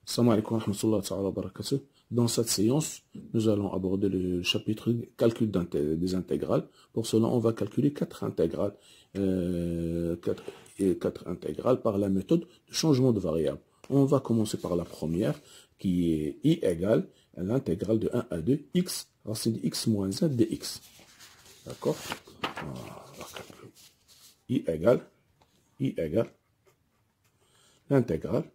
Salam alaikum wa rahmatullahi wa barakatuh. Dans cette séance, nous allons aborder le chapitre calcul des intégrales. Pour cela, on va calculer quatre intégrales par la méthode de changement de variable. On va commencer par la première, qui est I égale l'intégrale de 1 à 2, x racine de x moins 1 dx. D'accord? I égale l'intégrale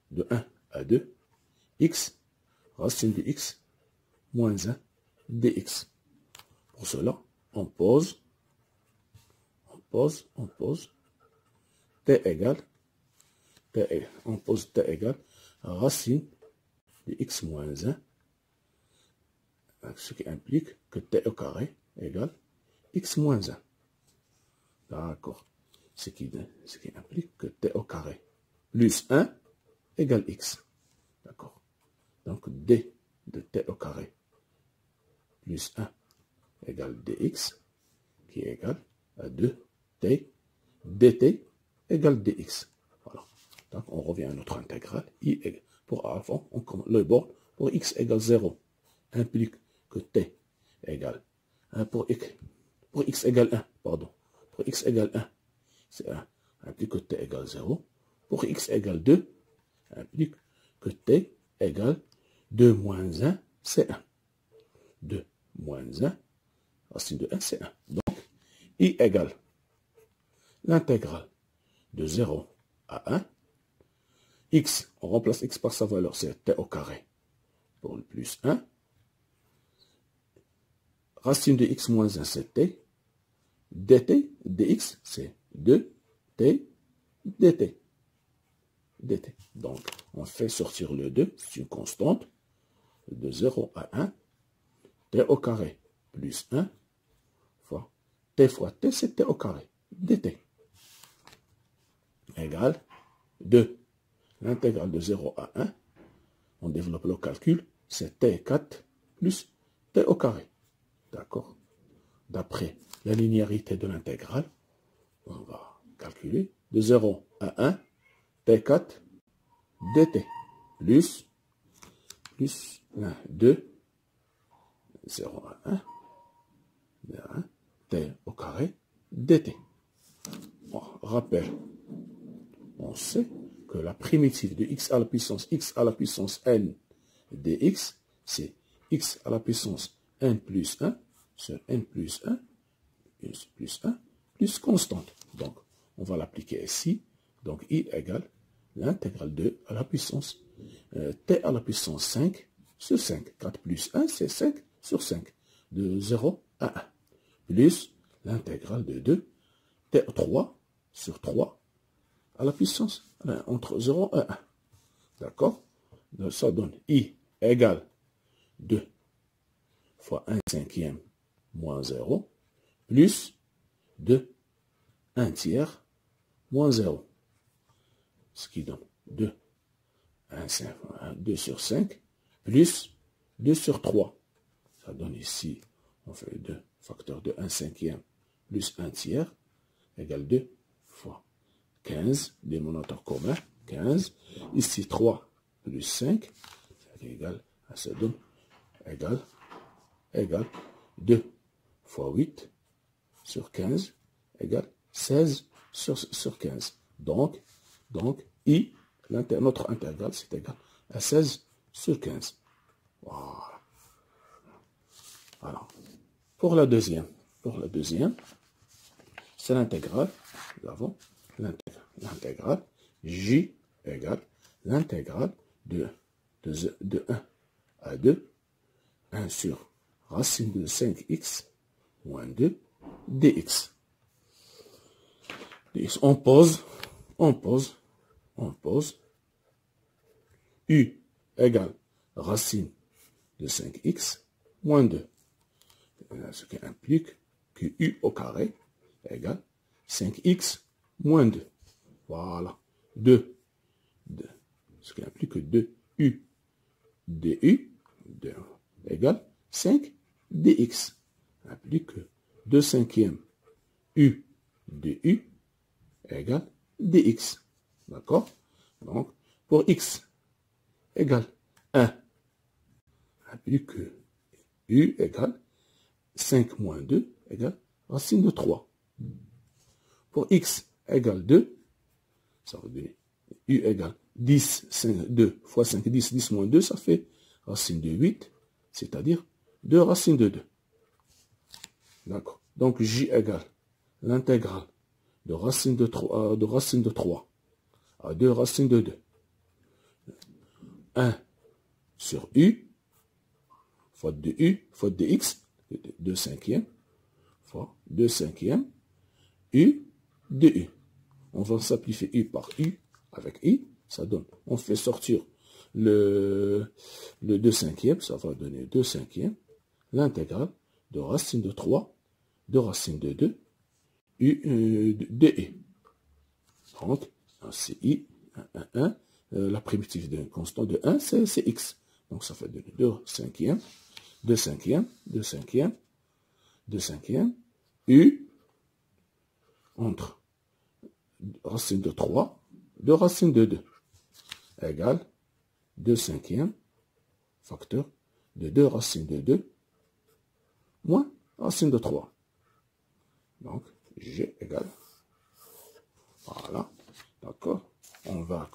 de 1 à 2, x racine de x moins 1 dx. Pour cela, on pose t égale racine de x moins 1, ce qui implique que t au carré égale x moins 1. D'accord. Ce qui implique que t au carré plus 1 égale x. D'accord. Donc d de t au carré plus 1 égale dx, qui est égal à 2t dt égale dx. Voilà. Donc on revient à notre intégrale. I égale, pour avant, le bord pour x égale 0 implique que t égale 1 pour x égale 1, pardon. Pour x égale 1, c'est 1, implique que t égale 0. Pour x égale 2, implique que t égale 2 moins 1, c'est 1. 2 moins 1, racine de 1, c'est 1. Donc, I égale l'intégrale de 0 à 1. X, on remplace x par sa valeur, c'est t au carré pour le plus 1. Racine de x moins 1, c'est t. dt, dx, c'est 2t dt. Donc, on fait sortir le 2, c'est une constante, de 0 à 1, t au carré plus 1 fois t, c'est t au carré, dt, égale 2. L'intégrale de 0 à 1, on développe le calcul, c'est t4 plus t au carré. D'accord? D'après la linéarité de l'intégrale, on va calculer de 0 à 1, t4 dt plus 1, 2, 0 à 1, t au carré dt. Bon, rappel, on sait que la primitive de x à la puissance n dx, c'est x à la puissance n plus 1 sur n plus 1 plus constante. Donc, on va l'appliquer ici. Donc, I égale l'intégrale de à la puissance t à la puissance 5 sur 5. 4 plus 1, c'est 5 sur 5. De 0 à 1. Plus l'intégrale de 2, t3 sur 3 à la puissance entre 0 et 1. D'accord? Ça donne I égale 2 fois 1 cinquième moins 0 plus 2 1 tiers moins 0. Ce qui donne 2 sur 5 plus 2 sur 3. Ça donne ici, on fait 2 facteur de 1 cinquième plus 1 tiers égale 2 fois 15, dénominateur commun, 15. Ici 3 plus 5, ça donne égale 2 fois 8 sur 15 égale 16 sur 15. Donc I, notre intégrale, c'est égal à 16 sur 15. Voilà. Pour la deuxième, c'est l'intégrale. Nous avons l'intégrale J égale l'intégrale de 1 à 2, 1 sur racine de 5x moins 2 dx. On pose U égale racine de 5x moins 2. Ce qui implique que U au carré égale 5x moins 2. Voilà. 2. Ce qui implique que 2U du égale 5 dx. Implique que 2 cinquièmes U du égale dx. D'accord? Donc, pour x égale 1. Plus que U égale 5 moins 2 égale racine de 3. Pour X égale 2, ça va donner U égale 10, 5, 2 fois 5, 10, 10 moins 2, ça fait racine de 8, c'est-à-dire 2 racines de 2. D'accord. Donc J égale l'intégrale de racine de 3, à 2 racines de 2. 1 sur U, fois de U, fois de X, 2 cinquièmes, fois 2 cinquièmes, U de U. On va simplifier U par U avec I, ça donne, on fait sortir le 2 cinquièmes, ça va donner 2 cinquièmes, l'intégrale de racine de 3, de racine de 2, U de I. Donc, c'est I, 1, la primitive d'un constant de 1, c'est X. Donc, ça fait donner 2 cinquièmes, 2 cinquièmes, 2 cinquièmes, 2 cinquièmes, U, entre racine de 3, 2 racines de 2, égale 2 cinquièmes, facteur de 2 racines de 2, moins racine de 3. Donc, G égale, voilà, d'accord. On va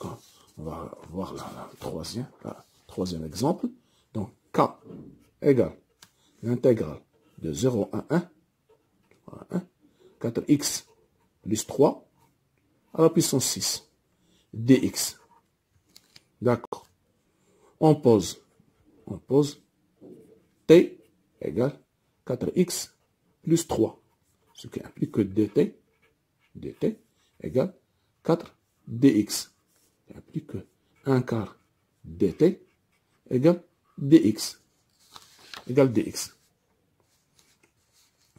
voir la troisième exemple. Donc, K égale l'intégrale de 0 à 1, 4x plus 3 à la puissance 6, dx. D'accord. On pose t égale 4x plus 3, ce qui implique que dt égale 4 dx, qui implique que 1 quart dt égale dx.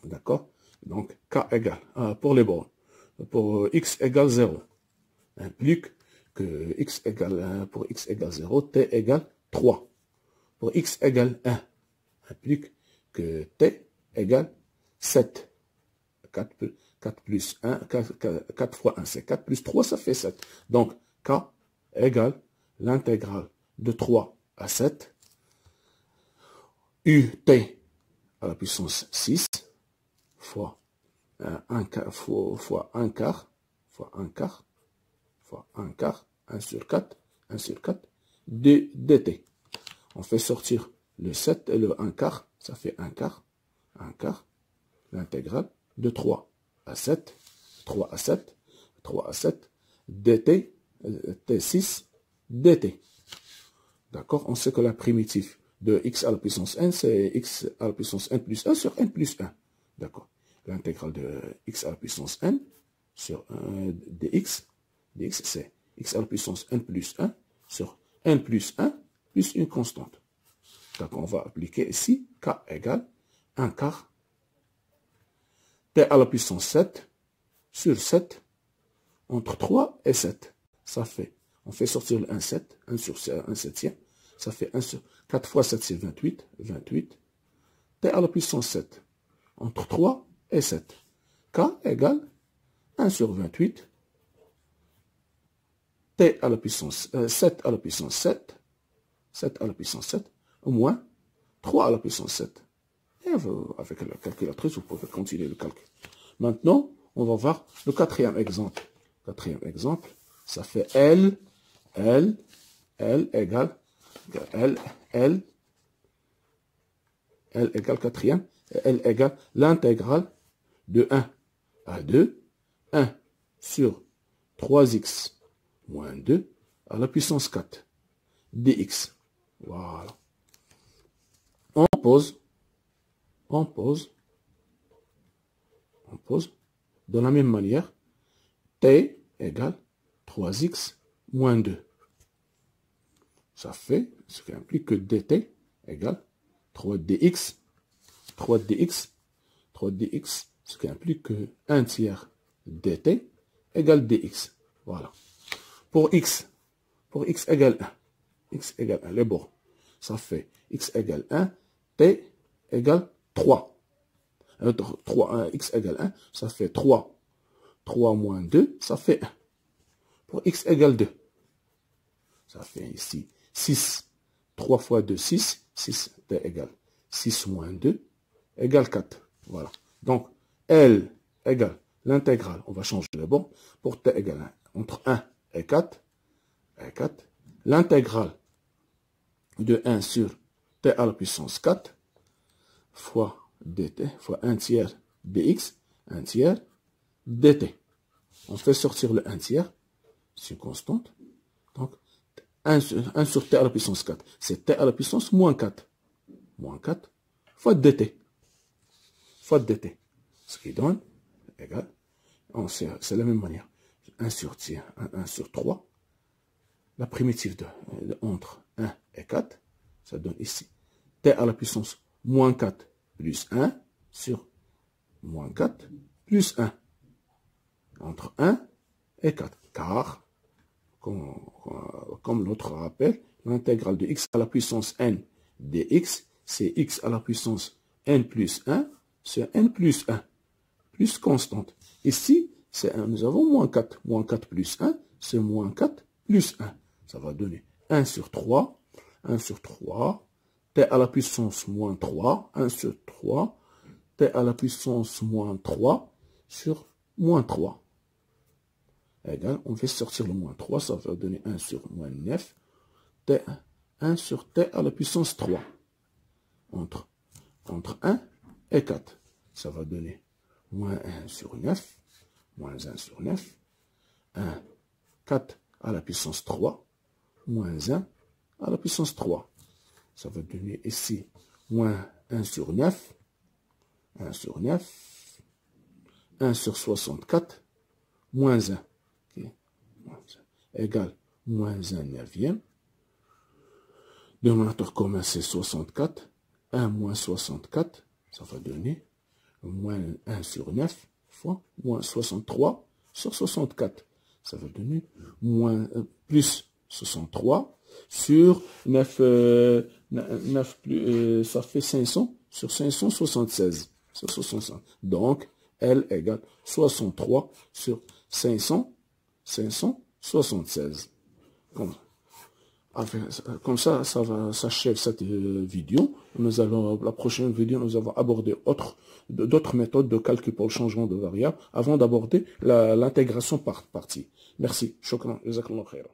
D'accord? Donc, k égale, pour les bornes, pour x égale 0, implique que x égale, pour x égale 0, t égale 3. Pour x égale 1, implique que t égale 7. 4 plus 1, 4 fois 1, c'est 4, plus 3, ça fait 7. Donc, k égale l'intégrale de 3 à 7, ut à la puissance 6, fois 1 quart, fois 1 quart, 1 sur 4, dt. On fait sortir le 7 et le 1 quart, ça fait 1 quart, l'intégrale de 3 à 7, dt, t6, dt. D'accord? On sait que la primitive de x à la puissance n, c'est x à la puissance n plus 1 sur n plus 1. D'accord? L'intégrale de x à la puissance n sur dx, c'est x à la puissance n plus 1 sur n plus 1 plus une constante. Donc, on va appliquer ici k égale 1 quart t à la puissance 7 sur 7 entre 3 et 7. Ça fait, on fait sortir le 1 7, 1 sur 1 septième. Ça fait 1 sur 4 fois 7, c'est 28. T à la puissance 7 entre 3 et 7. K égale 1 sur 28. T à la puissance 7 à la puissance 7. 7 à la puissance 7. Au moins 3 à la puissance 7. Et avec la calculatrice, vous pouvez continuer le calcul. Maintenant, on va voir le quatrième exemple. Quatrième exemple, ça fait L égale quatrième, L égale l'intégrale de 1 à 2, 1 sur 3x moins 2 à la puissance 4, dx. Voilà. On pose de la même manière, t égale 3x moins 2. Ça fait, ce qui implique que dt égale 3dx, ce qui implique que 1 tiers dt égale dx. Voilà. Pour x égale 1, les bords, ça fait x égale 1, t égale 3. X égale 1, ça fait 3. 3 moins 2, ça fait 1. Pour x égale 2, ça fait ici 6. 3 fois 2, 6. 6, t égale 6 moins 2 égale 4. Voilà. Donc, L égale l'intégrale. On va changer le bord pour t égale 1. Entre 1 et 4. L'intégrale de 1 sur t à la puissance 4 fois dt fois 1 tiers dx, 1 tiers dt. On fait sortir le 1 tiers, c'est une constante. Donc, 1 sur t à la puissance 4, c'est t à la puissance moins 4. Moins 4 fois dt. Fois dt. Ce qui donne, égal, c'est la même manière. 1 sur tiers, 1 sur 3. La primitive entre 1 et 4, ça donne ici t à la puissance moins 4 plus 1 sur moins 4 plus 1. Entre 1 et 4. Car, comme l'autre rappelle, l'intégrale de x à la puissance n dx, c'est x à la puissance n plus 1 sur n plus 1, plus constante. Ici, nous avons moins 4. Moins 4 plus 1, c'est moins 4 plus 1. Ça va donner 1 sur 3, 1 sur 3, t à la puissance moins 3, 1 sur 3, t à la puissance moins 3 sur moins 3. Égal, on fait sortir le moins 3, ça va donner 1 sur moins 9, 1 sur t à la puissance 3. Entre 1 et 4, ça va donner moins 1 sur 9, moins 1 sur 9, 1, 4 à la puissance 3, moins 1 à la puissance 3. Ça va donner ici moins 1 sur 9, 1 sur 9, 1 sur 64, moins 1. Okay. Égale moins 1 neuvième. Dénominateur commun, c'est 64. 1 moins 64, ça va donner moins 1 sur 9 fois moins 63 sur 64. Ça va donner plus 63 sur 9 plus, ça fait 500 sur 576. Sur 65. Donc, L égale 63 sur 576. Comme ça, ça va s'achever cette vidéo. La prochaine vidéo, nous allons aborder d'autres méthodes de calcul pour le changement de variable avant d'aborder l'intégration par partie. Merci. Shukran. Jazakallah khairan.